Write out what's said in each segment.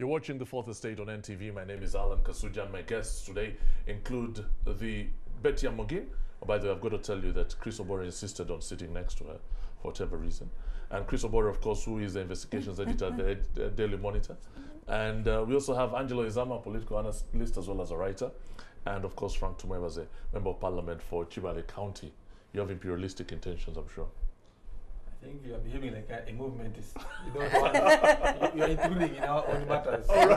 You're watching The Fourth Estate on NTV. My name is Alan Kasuja, and my guests today include the Betty Amogin. Oh, by the way, I've got to tell you that Chris Oboro insisted on sitting next to her for whatever reason. And Chris Oboro, of course, who is the investigations editor at the Daily Monitor. And we also have Angelo Izama, a political analyst as well as a writer. And, of course, Frank Tumwewa as a member of parliament for Chibale County. You have imperialistic intentions, I'm sure. I think you are behaving like a movement. You don't want, you are intruding in our own matters. But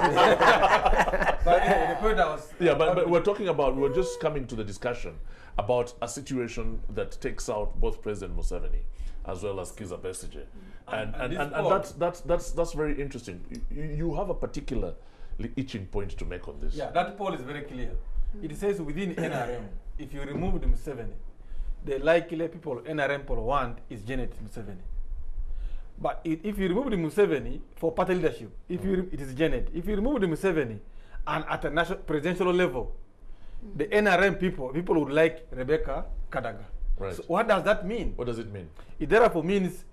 the point I was... Yeah, but we're talking about, we're just coming to the discussion about a situation that takes out both President Museveni as well as Kizza Besigye. And that's very interesting. You have a particular itching point to make on this. Yeah, that poll is very clear. It says within NRM, if you remove the Museveni, the likely people NRM poll want is Janet Museveni. But if you remove the Museveni for party leadership, it is Janet. If you remove the Museveni, and at a national presidential level, the NRM people would like Rebecca Kadaga. Right. So what does that mean? What does it mean? It therefore means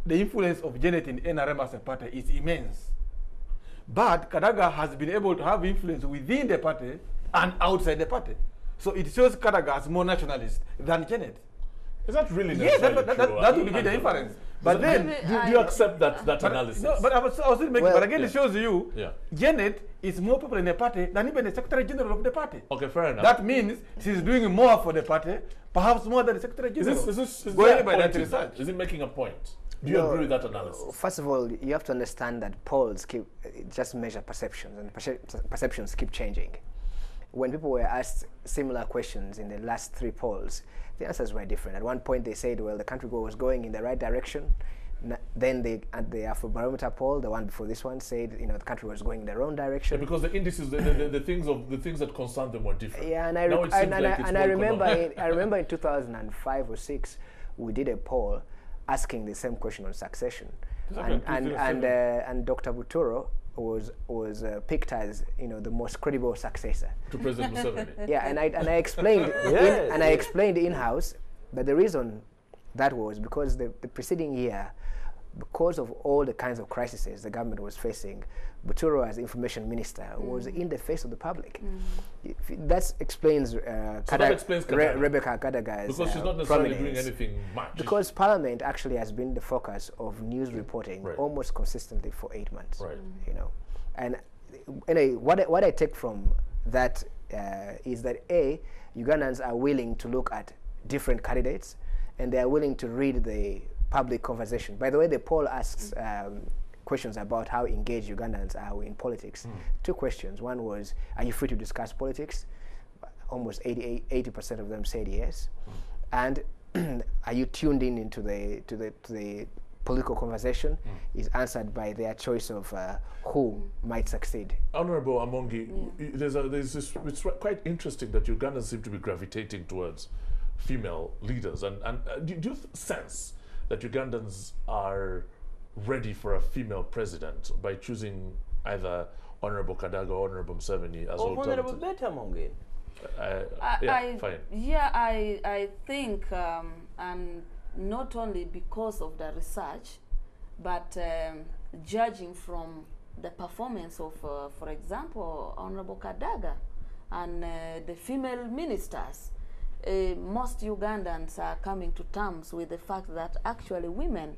the influence of Janet in NRM as a party is immense. But Kadaga has been able to have influence within the party and outside the party. So it shows Kadaga as more nationalist than Janet. Is that really necessarily true? That would be the inference. But then, do you accept that analysis? No, but I was still making. But again, it shows you, Janet is more popular in the party than even the Secretary General of the party. Okay, fair enough. That means she's doing more for the party, perhaps more than the Secretary General. Is it making a point? Do you agree with that analysis? First of all, you have to understand that polls just measure perceptions, and perceptions keep changing. When people were asked similar questions in the last 3 polls, the answers were different. At one point they said, well, the country was going in the right direction. Then at the Afrobarometer poll, the one before this one, said, the country was going in the wrong direction. Yeah, because the indices, the things that concerned them were different. Yeah, and I remember in 2005 or 6, we did a poll asking the same question on succession, and Dr. Buturo was picked as the most credible successor to President Museveni. Yeah, and I explained I explained in-house that the reason that was because the preceding year, because of all the kinds of crises the government was facing, Buturo as information minister was in the face of the public. That explains, Rebecca Kadaga's because she's not necessarily doing anything much. Because Parliament actually has been the focus of news reporting almost consistently for 8 months. Right. And anyway, what I take from that is that Ugandans are willing to look at different candidates, and they are willing to read the public conversation. By the way, the poll asks questions about how engaged Ugandans are in politics. 2 questions. One was, are you free to discuss politics? Almost 80% of them said yes. And are you tuned into the political conversation? Is answered by their choice of who might succeed. Honorable Amongi, it's quite interesting that Ugandans seem to be gravitating towards female leaders. And do you sense that Ugandans are ready for a female president by choosing either Honorable Kadaga or Honorable Museveni as alternative? Honorable Betty Amongin. I think, and not only because of the research, but judging from the performance of, for example, Honorable Kadaga and the female ministers, most Ugandans are coming to terms with the fact that actually women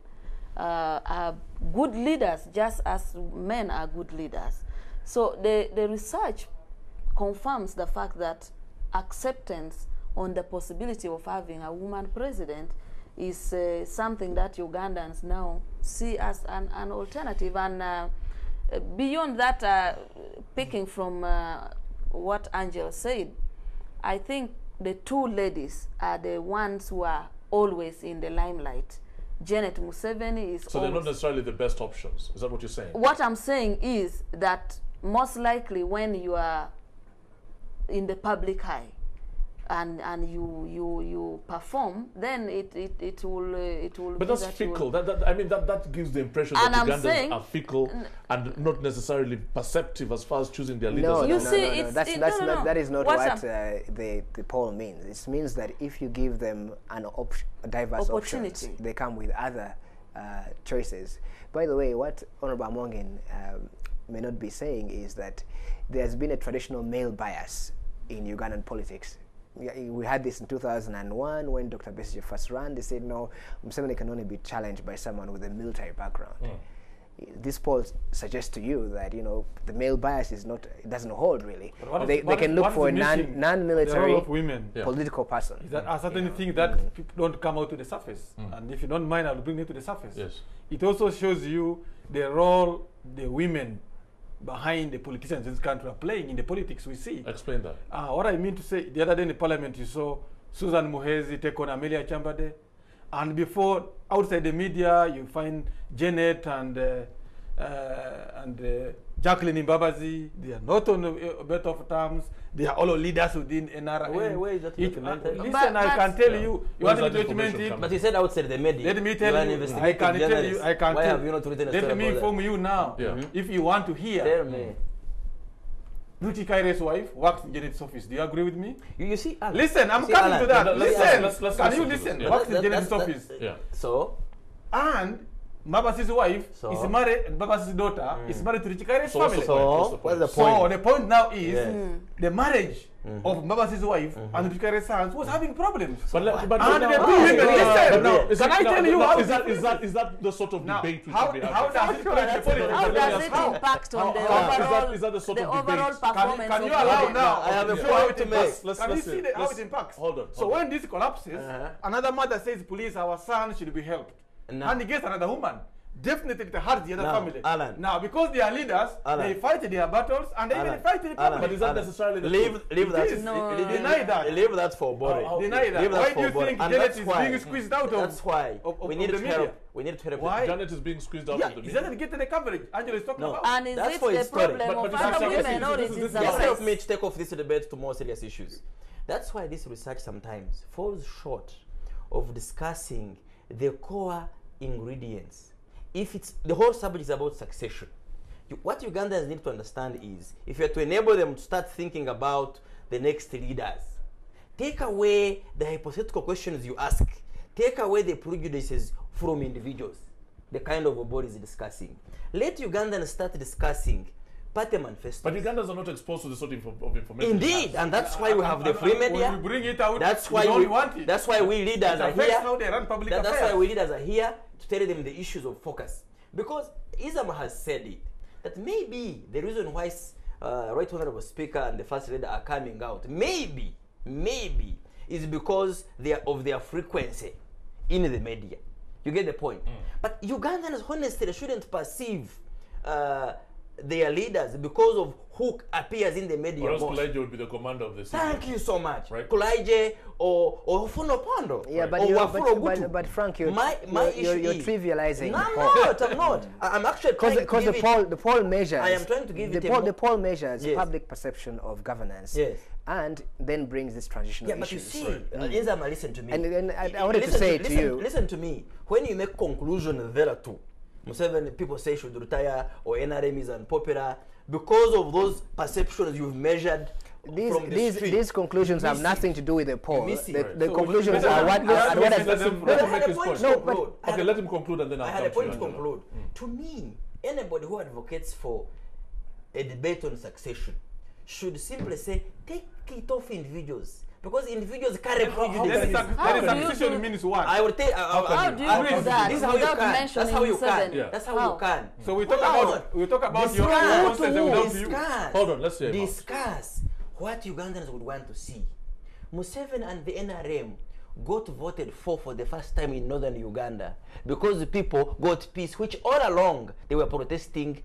are good leaders just as men are good leaders. So the research confirms the fact that acceptance on the possibility of having a woman president is something that Ugandans now see as an alternative. And beyond that, picking from what Angel said, I think the 2 ladies are the ones who are always in the limelight. Janet Museveni is so they're not necessarily the best options. Is that what you're saying? What I'm saying is that most likely when you are in the public eye and you perform, then it will. But that's fickle. That gives the impression that Ugandans are fickle and not necessarily perceptive as far as choosing their leaders. No, that is not what the poll means. It means that if you give them diverse options, they come with other choices. By the way, what Honorable Amongin may not be saying is that there's been a traditional male bias in Ugandan politics. We had this in 2001 when Dr. Besigye first ran. They said, no, Museveni can only be challenged by someone with a military background. This poll suggests to you that, you know, the male bias is not, it doesn't hold really. They can look for a non-military political person. Is that a certain thing that people don't come out to the surface. And if you don't mind, I'll bring it to the surface. Yes. It also shows you the role the women behind the politicians in this country are playing in the politics we see. Explain that. What I mean to say, the other day in the parliament you saw Susan Muhezi take on Amelia Chambade, and before, outside the media, you find Janet and Jacqueline Mbabazi. They are not on better of terms. They are all leaders within NRM. Where is that documented? Listen, I can tell you. You want me to document it? But you said outside the media. Let me tell you. I can tell you. I can Why tell have you not written a Let story me about inform you now. If you want to hear. Tell me. Beauty Kaire's wife works in Janet's office. Do you agree with me? You see, Alan. Listen, I'm See, coming Alan, to that. Listen, let's can you listen to listen? this. Works in Janet's office. Yeah. So? And Mbabasi's wife So? is married, and Mbabasi's daughter is married to Richie Kaire's family. What's the point? What's the So point? the point now is Yes. the marriage of Mbabasi's wife and Richie Kaire's sons was having problems. But and now- the two women, listen, now, is can it- I now- tell you now, how is that the sort of now, debate we how should be having? does it play the politics? How Let me does ask it you. impact on the How- overall, is that the sort of overall debate? performance Can you of allow women? now? I have a See point how it to impacts? make. Can you see how it impacts? Hold on. So when this collapses, Uh-huh. another mother says, please, our son should be helped. No. And he gets another woman. Definitely it hurts the other No, family. Alan. Now, because they are leaders, Alan. they fight their battles and they even Alan. fight in Alan. public. But is that Alan. necessarily the Leave truth? that. It is. No. Deny that. Leave that for Bore. Oh, Deny that. Leave that Why do for you Bore. think And Janet that's is why. being squeezed out of That's why of we need the to media? help. We need to help. Why? Janet is being squeezed out Yeah, of the it media. doesn't get the coverage Angela is talking No. about. And is That's it for the his story. problem But of this other is- women or this it is- is this the is- Just help sex? me to take off this debate to more serious issues. That's why this research sometimes falls short of discussing the core ingredients. If it's the whole subject is about succession, what Ugandans need to understand is if you are to enable them to start thinking about the next leaders, take away the hypothetical questions you ask, take away the prejudices from individuals, the kind of a body is discussing. Let Ugandans start discussing party manifestos. But Ugandans are not exposed to this sort of information. Indeed, and that's why we have the free media. When we bring it out, That's we why don't want it. That's why we leaders It are affects here. how they run public That's affairs. why we leaders are here to tell them the issues of focus. Because Isam has said it, that maybe the reason why Right Honorable Speaker and the First Lady are coming out, maybe, is because of their frequency in the media. You get the point? But Ugandans, honestly, they shouldn't perceive their leaders because of who appears in the media Or else most. Kulaije would be the commander of the city. Thank you so much. Right. Kulaije or Funo Pondo. Yeah, Right. but, Or you, Wafula Gutu. but Frank, you're my you're issue is, trivializing No, the I'm poll. not. I'm not. I'm actually trying to Because give the poll measures. I am trying to give the it a poll. more- The poll measures Yes. public perception of governance. Yes. And then brings this transitional Yeah, but you issues. see, Inzama, listen to me. And I wanted to say to you. Listen to me. When you make conclusion there too, Museveni, people say should retire or NRM is unpopular because of those perceptions you've measured from the street. These conclusions You have miss nothing it. to do with the poll. miss it. The So conclusions let are him- what let him- what let has him- Let I him had make a his point point. to No, conclude. I Okay, had- let him conclude and then I'll I come had a to you, point to Angela. conclude. To me, anybody who advocates for a debate on succession should simply say, take it off individuals. Because individuals carry prejudices. How do you Succession do- means what? I will take. How do you I- do that This is how you without can. mentioning That's how you Museveni? can. Yeah. That's how How? you can. So we talk Hold about on. your Discuss. responses without you. Discuss. Hold on, let's hear him out. Discuss what Ugandans would want to see. Museveni and the NRM got voted for the first time in northern Uganda because the people got peace, which all along they were protesting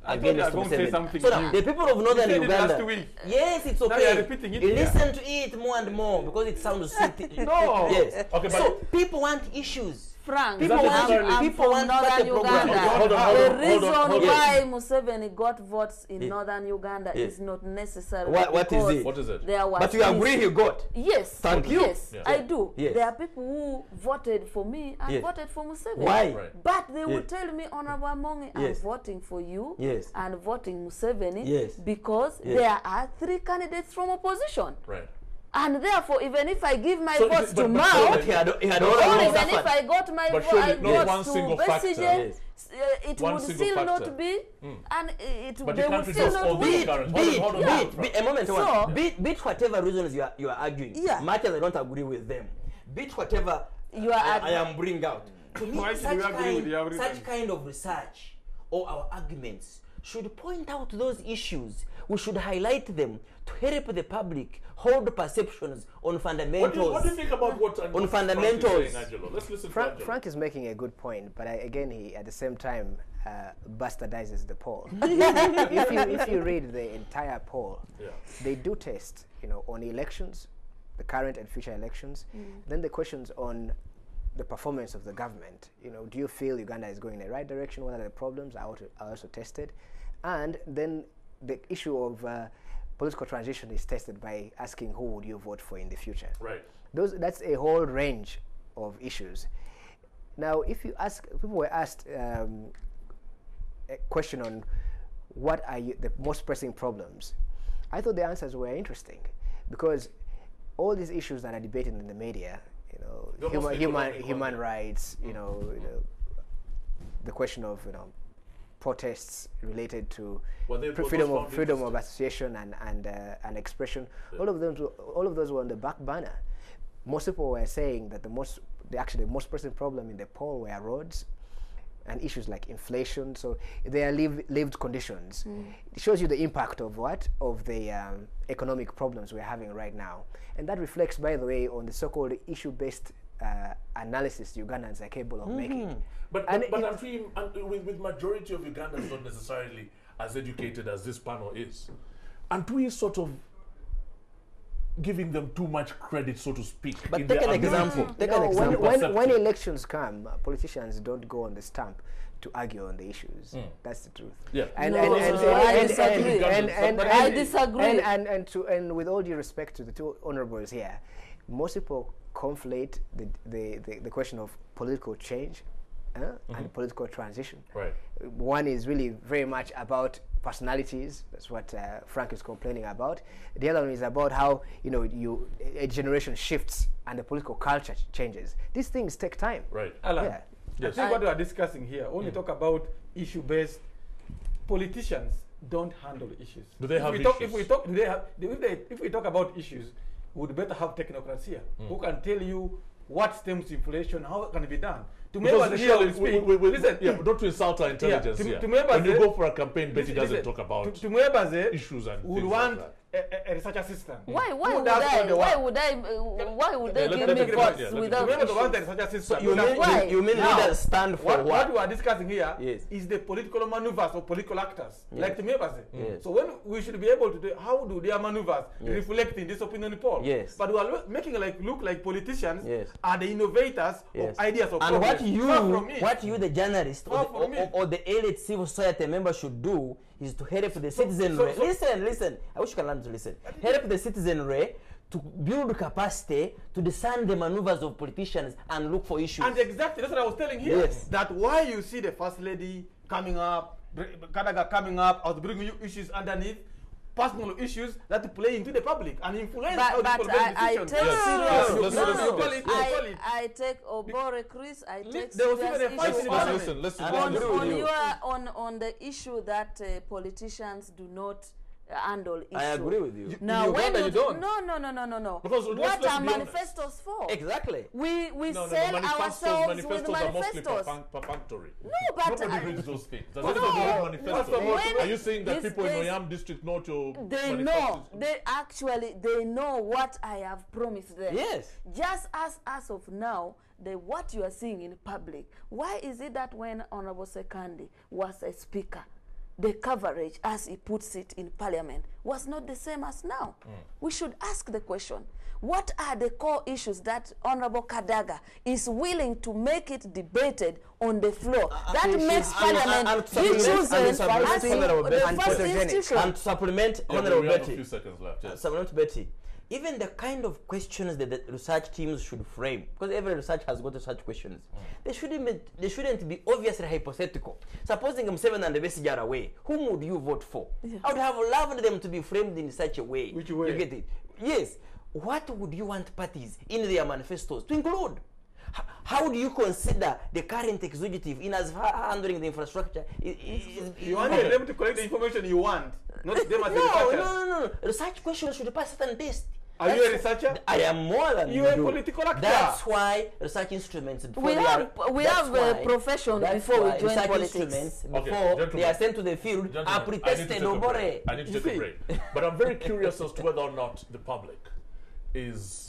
I thought you against were going to say Museveni. something So now, new. the people of northern said it Uganda. last week. Yes, it's Now okay. you are repeating it here. Listen to it more and more because it sounds sweet. No. Yes. Okay, but- so people want issues. Frank, People I'm, want- I'm people from want northern party program. Uganda. Hold on, hold The on, hold on, reason hold on. why Museveni got votes in Yes. northern Uganda Yes. is not necessarily What is because it? What is it? there was But you agree peace. he got. Yes. Thank you. Yes, Yeah. I do. Yes. There are people who voted for me and Yes. voted for Museveni. Why? Right. But they will Yes. tell me, Honorable Amongi, I'm Yes. voting for you Yes. and voting Museveni Yes. because Yes. there are 3 candidates from opposition. Right. And therefore, even if I give my So votes it- to but Mao, But he had all or along even if suffered. I got my But surely not votes one to single factor. Besigye, Yes. it One would single still factor. not be, and it But they you would can't still resolve all not the win. current. Hold on, Yeah. a moment. So- Beat whatever reasons you are arguing. Yeah. Much as I don't agree with them. Beat whatever You are I am bringing out. To me, Why should you agree with your reasons? such kind of research or our arguments should point out those issues. We should highlight them to help the public hold perceptions on fundamentals. What do you think about what On Frank is fundamentals. saying, Angelo? Let's listen to Frank, Angelo. Frank is making a good point, but again, he at the same time bastardizes the poll. if you read the entire poll, Yeah. they do test, on elections, the current and future elections. Then the questions on the performance of the government. Do you feel Uganda is going in the right direction? What are the problems? Are also tested, and then the issue of political transition is tested by asking who would you vote for in the future. Right. That's a whole range of issues. Now, if you ask, people were asked a question on what are the most pressing problems. I thought the answers were interesting because all these issues that are debated in the media, They're mostly economic, human aren't they? rights, the question of protests related to Well, they- were freedom those of found freedom of interesting? association and expression. All of those were on the back burner. Most people were saying that the most pressing problem in the poll were roads and issues like inflation. So they are lived conditions. It shows you the impact of the economic problems we're having right now, and that reflects, by the way, on the so-called issue-based analysis Ugandans are capable of making. But And aren't we, with majority of Ugandans not necessarily as educated as this panel is, aren't we sort of giving them too much credit, so to speak? But in take their an arguments? example. Take No, an when, example. when Perceptive. elections come, politicians don't go on the stump to argue on the issues. That's the truth. Yeah. And No, I disagree. I disagree. And with all due respect to the two honorables here, most people conflate the question of political change and political transition. Right. One is really very much about personalities. That's what Frank is complaining about. The other one is about how a generation shifts and the political culture changes. These things take time. Right. Alan, Yeah. Yes. I think what we are discussing here, when we talk about issue-based, politicians don't handle issues. Do they have If we issues? talk, do they have, if we talk about issues, we would better have technocrats here who can tell you what stems inflation, how it can be done. To Because members here will surely speak. Listen, yeah, not to insult our intelligence to- here. to members When you there- go for a campaign, Betty doesn't listen, talk about to Mwebaze issues and would things want like a research assistant. Why Who would does all the why work? would they let give me me finish, votes yeah, let me without Remember the one that issues? research assistant. You mean, Why? you mean Now, leaders stand for what what? we are discussing here Yes. is the political maneuvers of political actors, Yes. like the members. Yes. So when we should be able to do, how do their maneuvers Yes. reflect in this opinion poll? Yes. But we are making look like politicians Yes. are the innovators Yes. of ideas of And progress. what you, the journalist Far from it. or the elite civil society member should do is to help the citizenry. so- Listen. I wish you can learn to listen. Help the citizenry to build capacity to discern the maneuvers of politicians and look for issues. And exactly, that's what I was telling here. Yes. That why you see the first lady coming up, Kadaga coming up, I was bringing you issues underneath, personal issues that play into the public and influence how But people make I decisions. take Yes. serious. Yes. You call it, you call it. I take Obore Chris. I take There was even serious a fight in issues the Let's parliament. listen. Let's And on, I agree with you. on the issue that politicians do not handle issues. I agree with you. Now, In when Uganda you don't. No. Because What let's are be honest. manifestos for? Exactly. We No, sell ourselves with manifestos are mostly manifestos. perfunctory. No, but Nobody reads those things. Does No. anybody read First manifestos? of all, Are you saying that These people in days- Oyam district know to they know. They know what I have promised them. Yes. Just as of now, what you are seeing in public. Why is it that when Honorable Sekandi was a speaker, the coverage, as he puts it in Parliament, was not the same as now? We should ask the question: what are the core issues that Honorable Kadaga is willing to make it debated on the floor? That makes Parliament be chosen as the first institution. And to supplement Yeah, Honorable we have a Betty. few seconds left. Yes. Supplement Betty. Even the kind of questions that the research teams should frame, because every research has got such questions, they shouldn't be obviously hypothetical. Supposing Museveni and the Besigye are away, whom would you vote for? I would have loved them to be framed in such a way. Which way? You get it? Yes. What would you want parties in their manifestos to include? How do you consider the current executive in as far handling the infrastructure? You want them to collect the information you want, not them as a No, researcher. no. Research questions should pass certain test. Are you a researcher? I am more than You're a do. political actor. That's why research instruments. before We they have are- we that's have why- a profession that's before we why join research politics. instruments Okay, before they gentlemen. are sent to the field Gentlemen, are I need to pre-tested. take a Obore. break. I need to You take a see? break. But I'm very curious as to whether or not the public is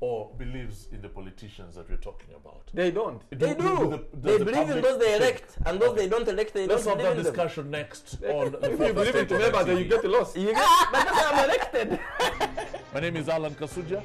or believes in the politicians that we're talking about. They don't. They do. Does They the believe in public those they think- elect, and those Okay. they don't elect, they Let's don't have that believe in them. discussion next on the If you believe it to State members, then you TV. get lost. You get, but that's why I'm elected. My name is Alan Kasuja.